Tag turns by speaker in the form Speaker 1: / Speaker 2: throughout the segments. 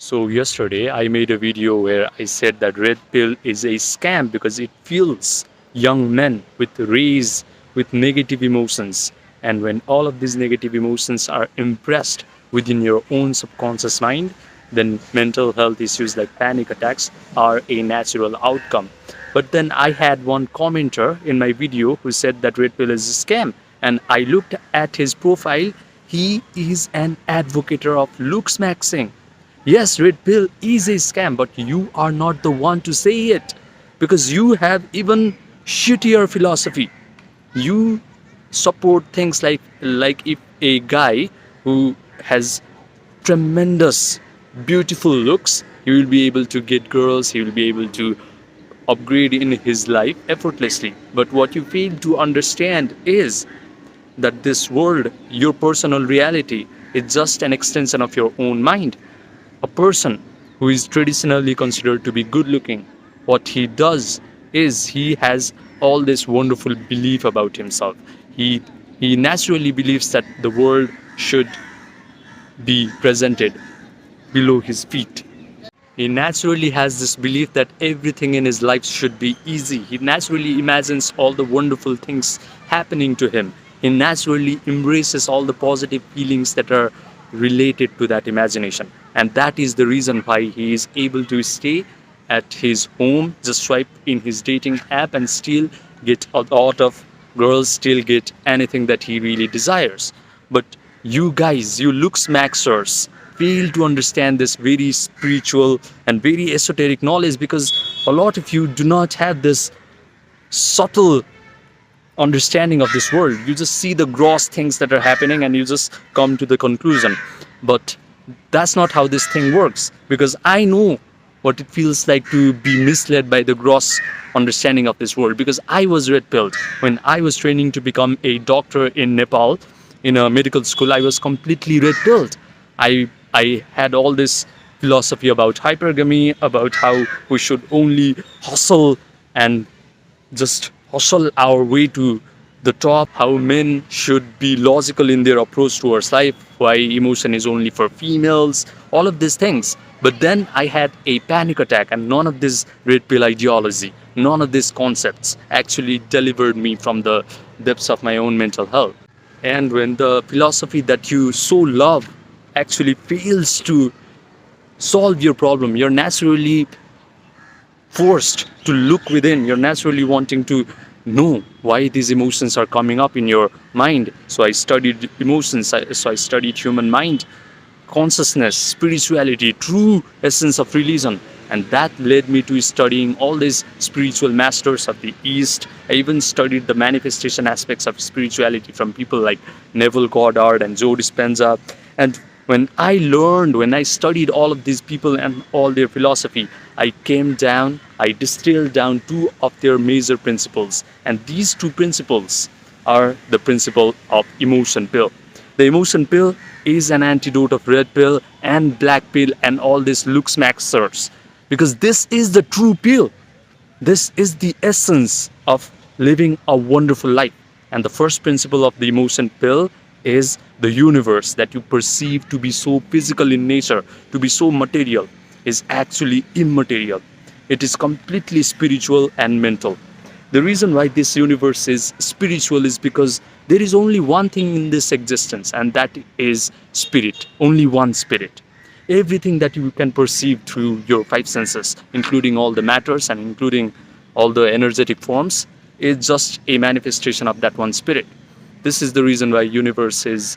Speaker 1: So yesterday I made a video where I said that red pill is a scam because it fuels young men with negative emotions. And when all of these negative emotions are impressed within your own subconscious mind, then mental health issues like panic attacks are a natural outcome. But then I had one commenter in my video who said that red pill is a scam. And I looked at his profile. He is an advocate of looksmaxxing. Yes, red pill is a scam, but you are not the one to say it because you have even shittier philosophy. You support things like if a guy who has tremendous beautiful looks, he will be able to get girls, he will be able to upgrade in his life effortlessly. But what you fail to understand is that this world, your personal reality, is just an extension of your own mind. A person who is traditionally considered to be good looking, what he does is he has all this wonderful belief about himself. He naturally believes that the world should be presented below his feet. He naturally has this belief that everything in his life should be easy. He naturally imagines all the wonderful things happening to him. He naturally embraces all the positive feelings that are related to that imagination. And that is the reason why he is able to stay at his home, just swipe in his dating app and still get a lot of girls, still get anything that he really desires. But you guys, you looksmaxxers, fail to understand this very spiritual and very esoteric knowledge because a lot of you do not have this subtle understanding of this world. You just see the gross things that are happening and you just come to the conclusion. But that's not how this thing works, because I know what it feels like to be misled by the gross understanding of this world, because I was red pilled when I was training to become a doctor in Nepal. In a medical school, I was completely red pilled. I had all this philosophy about hypergamy, about how we should only hustle and just hustle our way to the top, how men should be logical in their approach towards life, why emotion is only for females, all of these things. But then I had a panic attack, and none of this red pill ideology, none of these concepts actually delivered me from the depths of my own mental health. And when the philosophy that you so love actually fails to solve your problem, you're naturally forced to look within. You're naturally wanting to know why these emotions are coming up in your mind. So I studied emotions, so I studied human mind, consciousness, spirituality, true essence of religion. And that led me to studying all these spiritual masters of the East. I even studied the manifestation aspects of spirituality from people like Neville Goddard and Joe Dispenza. And when I studied all of these people and all their philosophy, I distilled down two of their major principles. And these two principles are the principle of emotion pill. The emotion pill is an antidote of red pill and black pill and all these looksmaxxers. Because this is the true pill. This is the essence of living a wonderful life. And the first principle of the emotion pill is the universe that you perceive to be so physical in nature, to be so material, is actually immaterial. It is completely spiritual and mental. The reason why this universe is spiritual is because there is only one thing in this existence, and that is spirit. Only one spirit. Everything that you can perceive through your five senses, including all the matters and including all the energetic forms, is just a manifestation of that one spirit. This is the reason why universe is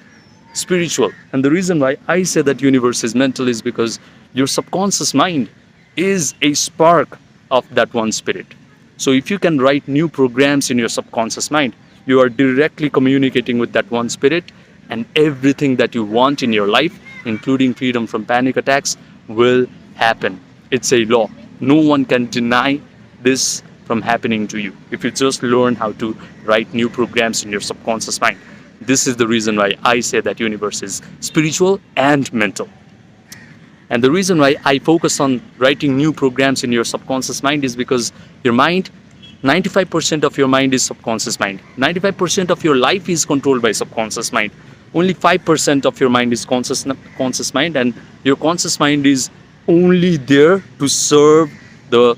Speaker 1: spiritual. And the reason why I say that universe is mental is because your subconscious mind is a spark of that one spirit. So if you can write new programs in your subconscious mind, you are directly communicating with that one spirit, and everything that you want in your life, including freedom from panic attacks, will happen. It's a law. No one can deny this from happening to you if you just learn how to write new programs in your subconscious mind. This is the reason why I say that universe is spiritual and mental. And the reason why I focus on writing new programs in your subconscious mind is because your mind, 95% of your mind is subconscious mind. 95% of your life is controlled by subconscious mind. Only 5% of your mind is conscious mind, and your conscious mind is only there to serve the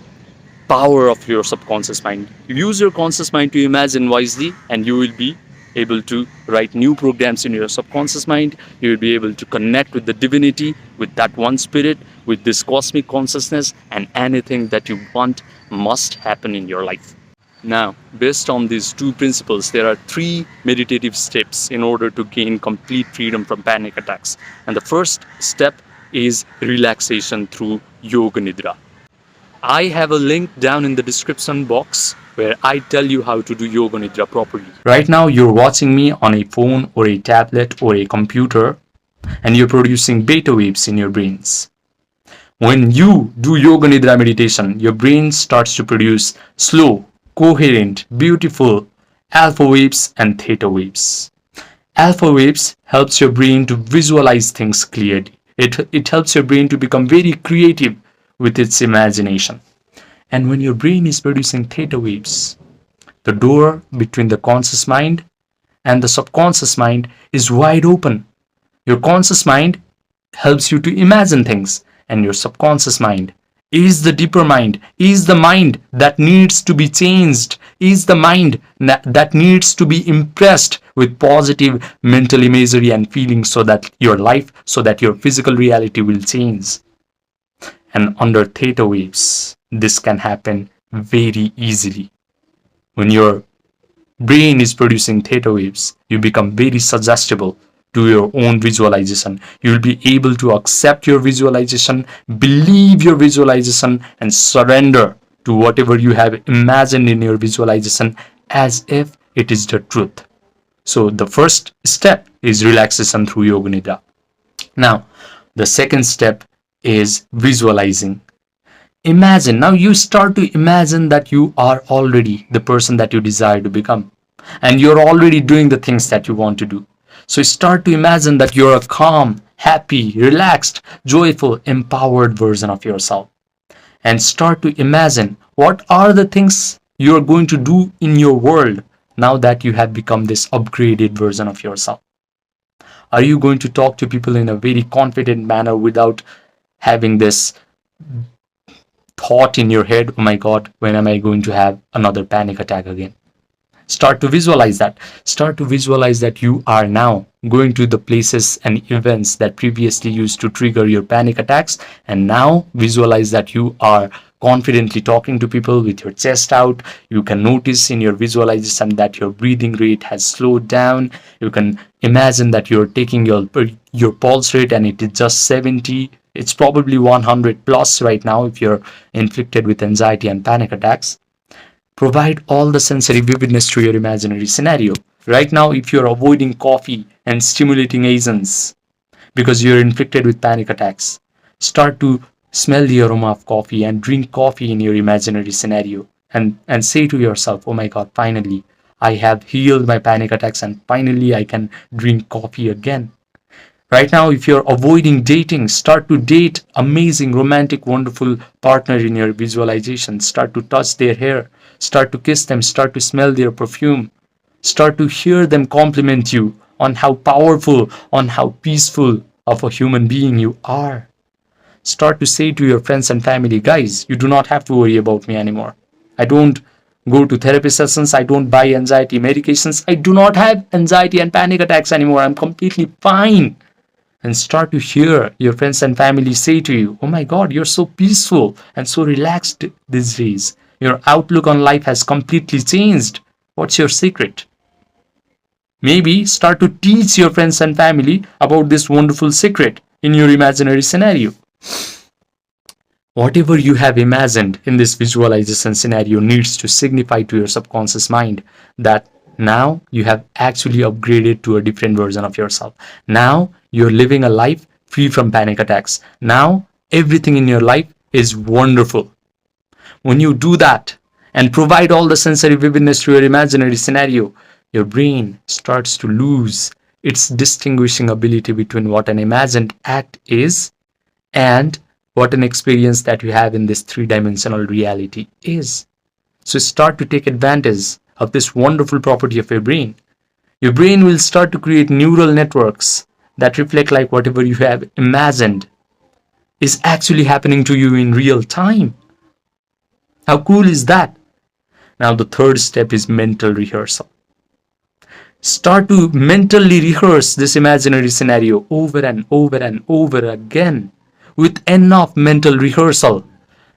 Speaker 1: power of your subconscious mind. Use your conscious mind to imagine wisely, and you will be able to write new programs in your subconscious mind. You will be able to connect with the divinity, with that one spirit, with this cosmic consciousness, and anything that you want must happen in your life. Now, based on these two principles, there are three meditative steps in order to gain complete freedom from panic attacks. And the first step is relaxation through Yoga Nidra. I have a link down in the description box where I tell you how to do Yoga Nidra properly. Right now, you're watching me on a phone or a tablet or a computer, and you're producing beta waves in your brains. When you do Yoga Nidra meditation, your brain starts to produce slow, coherent, beautiful alpha waves and theta waves. Alpha waves helps your brain to visualize things clearly. It helps your brain to become very creative with its imagination. And when your brain is producing theta waves, the door between the conscious mind and the subconscious mind is wide open. Your conscious mind helps you to imagine things, and your subconscious mind is the deeper mind, is the mind that needs to be changed, is the mind that needs to be impressed with positive mental imagery and feelings so that your life, so that your physical reality will change. And under theta waves, this can happen very easily. When your brain is producing theta waves, you become very suggestible to your own visualization. You will be able to accept your visualization, believe your visualization, and surrender to whatever you have imagined in your visualization as if it is the truth. So the first step is relaxation through Yoga Nidra. Now, the second step is visualizing. Imagine, now you start to imagine that you are already the person that you desire to become, and you're already doing the things that you want to do. So start to imagine that you're a calm, happy, relaxed, joyful, empowered version of yourself. And start to imagine what are the things you're going to do in your world now that you have become this upgraded version of yourself. Are you going to talk to people in a very confident manner without having this thought in your head, oh my God, when am I going to have another panic attack again? Start to visualize that. Start to visualize that you are now going to the places and events that previously used to trigger your panic attacks, and now visualize that you are confidently talking to people with your chest out. You can notice in your visualization that your breathing rate has slowed down. You can imagine that you're taking your pulse rate and it is just 70. It's probably 100 plus right now if you're inflicted with anxiety and panic attacks. Provide all the sensory vividness to your imaginary scenario. Right now, if you're avoiding coffee and stimulating agents because you're inflicted with panic attacks, start to smell the aroma of coffee and drink coffee in your imaginary scenario, and say to yourself, oh my God, finally, I have healed my panic attacks and finally I can drink coffee again. Right now, if you're avoiding dating, start to date amazing, romantic, wonderful partner in your visualization. Start to touch their hair. Start to kiss them. Start to smell their perfume. Start to hear them compliment you on how powerful, on how peaceful of a human being you are. Start to say to your friends and family, guys, you do not have to worry about me anymore. I don't go to therapy sessions. I don't buy anxiety medications. I do not have anxiety and panic attacks anymore. I'm completely fine. And start to hear your friends and family say to you, oh my God, you're so peaceful and so relaxed these days. Your outlook on life has completely changed. What's your secret? Maybe start to teach your friends and family about this wonderful secret in your imaginary scenario. Whatever you have imagined in this visualization scenario needs to signify to your subconscious mind that now you have actually upgraded to a different version of yourself. Now you're living a life free from panic attacks. Now everything in your life is wonderful. When you do that and provide all the sensory vividness to your imaginary scenario, your brain starts to lose its distinguishing ability between what an imagined act is and what an experience that you have in this three-dimensional reality is. So start to take advantage of this wonderful property of your brain. Your brain will start to create neural networks that reflect like whatever you have imagined. is actually happening to you in real time. How cool is that? Now, the third step is mental rehearsal. Start to mentally rehearse this imaginary scenario over and over and over again. With enough mental rehearsal,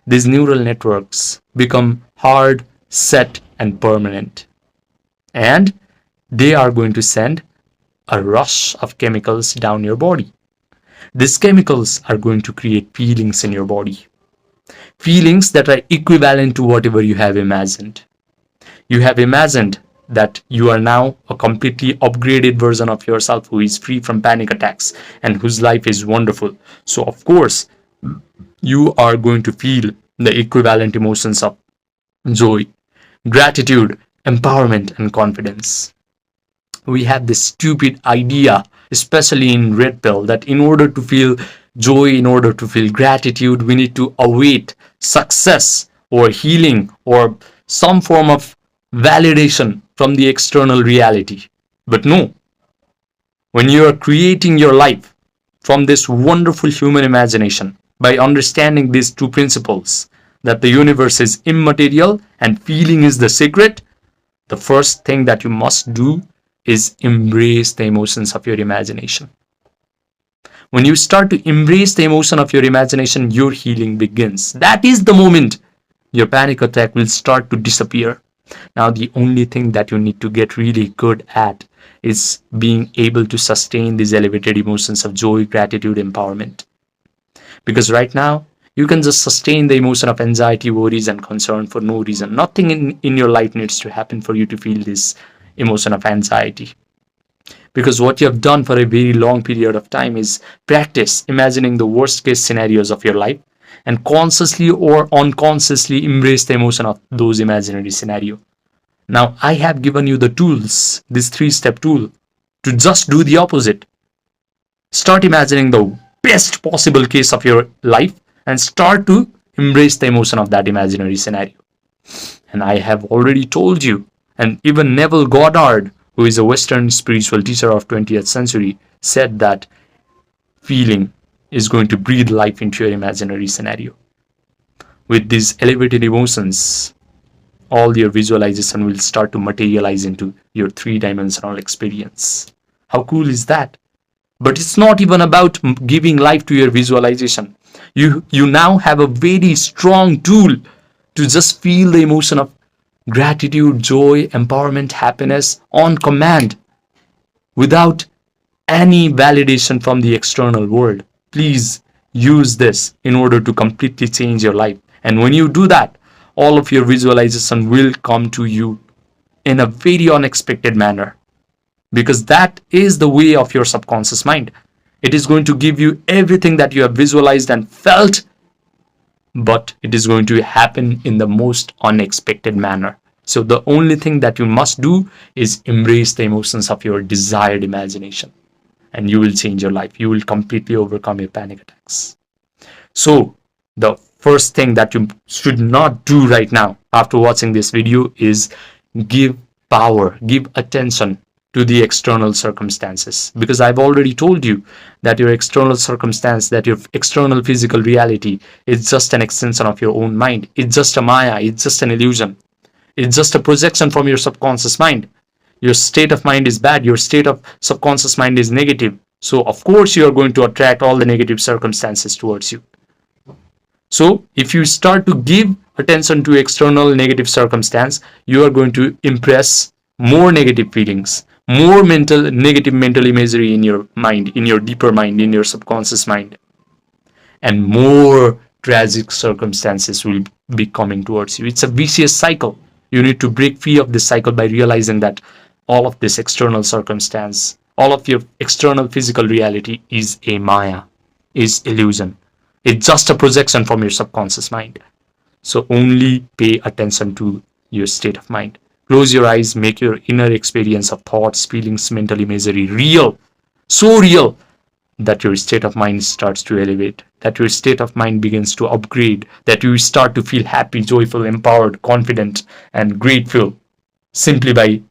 Speaker 1: these neural networks become hard, set, and permanent. And they are going to send a rush of chemicals down your body. These chemicals are going to create feelings in your body. Feelings that are equivalent to whatever you have imagined. You have imagined that you are now a completely upgraded version of yourself who is free from panic attacks and whose life is wonderful. So, of course, you are going to feel the equivalent emotions of joy, gratitude, empowerment, and confidence. We have this stupid idea, especially in Red Pill, that in order to feel joy, in order to feel gratitude, we need to await success or healing or some form of validation from the external reality. But no, when you are creating your life from this wonderful human imagination, by understanding these two principles, that the universe is immaterial and feeling is the secret, the first thing that you must do is embrace the emotions of your imagination. When you start to embrace the emotion of your imagination, your healing begins. That is the moment your panic attack will start to disappear. Now, the only thing that you need to get really good at is being able to sustain these elevated emotions of joy, gratitude, empowerment. Because right now, you can just sustain the emotion of anxiety, worries, and concern for no reason. Nothing in your life needs to happen for you to feel this emotion of anxiety. Because what you have done for a very long period of time is practice imagining the worst case scenarios of your life and consciously or unconsciously embrace the emotion of those imaginary scenarios. Now, I have given you the tools, this 3-step tool, to just do the opposite. Start imagining the best possible case of your life and start to embrace the emotion of that imaginary scenario. And I have already told you, and even Neville Goddard, who is a Western spiritual teacher of 20th century, said that feeling is going to breathe life into your imaginary scenario. With these elevated emotions, all your visualization will start to materialize into your 3-dimensional experience. How cool is that? But it's not even about giving life to your visualization. You now have a very strong tool to just feel the emotion of gratitude, joy, empowerment, happiness on command without any validation from the external world. Please use this in order to completely change your life. And when you do that, all of your visualization will come to you in a very unexpected manner. Because that is the way of your subconscious mind. It is going to give you everything that you have visualized and felt, but it is going to happen in the most unexpected manner. So the only thing that you must do is embrace the emotions of your desired imagination, and you will change your life. You will completely overcome your panic attacks. So the first thing that you should not do right now after watching this video is give power, give attention to the external circumstances, because I've already told you that your external circumstance, that your external physical reality is just an extension of your own mind. It's just a maya, it's just an illusion. It's just a projection from your subconscious mind. Your state of mind is bad, your state of subconscious mind is negative. So of course you are going to attract all the negative circumstances towards you. So if you start to give attention to external negative circumstance, you are going to impress more negative feelings, more negative mental imagery in your mind, in your deeper mind, in your subconscious mind, and more tragic circumstances will be coming towards you. It's a vicious cycle. You need to break free of this cycle by realizing that all of this external circumstance, all of your external physical reality is a maya, is illusion. It's just a projection from your subconscious mind. So only pay attention to your state of mind. Close your eyes, make your inner experience of thoughts, feelings, mental imagery real, so real that your state of mind starts to elevate, that your state of mind begins to upgrade, that you start to feel happy, joyful, empowered, confident, and grateful simply by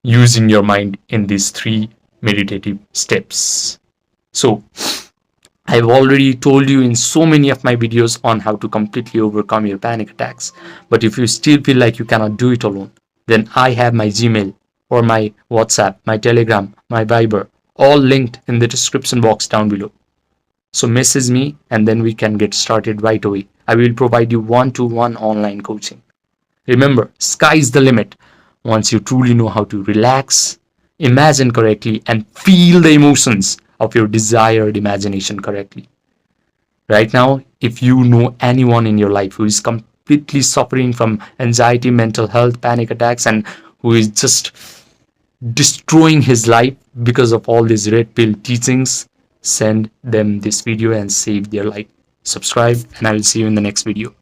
Speaker 1: using your mind in these 3 meditative steps. So I've already told you in so many of my videos on how to completely overcome your panic attacks. But if you still feel like you cannot do it alone, then I have my Gmail or my WhatsApp, my Telegram, my Viber, all linked in the description box down below. So message me and then we can get started right away. I will provide you one-to-one online coaching. Remember, sky's the limit once you truly know how to relax, imagine correctly, and feel the emotions of your desired imagination correctly. Right now, if you know anyone in your life who is completely suffering from anxiety, mental health, panic attacks, and who is just destroying his life because of all these red pill teachings, send them this video and save their life. Subscribe, and I will see you in the next video.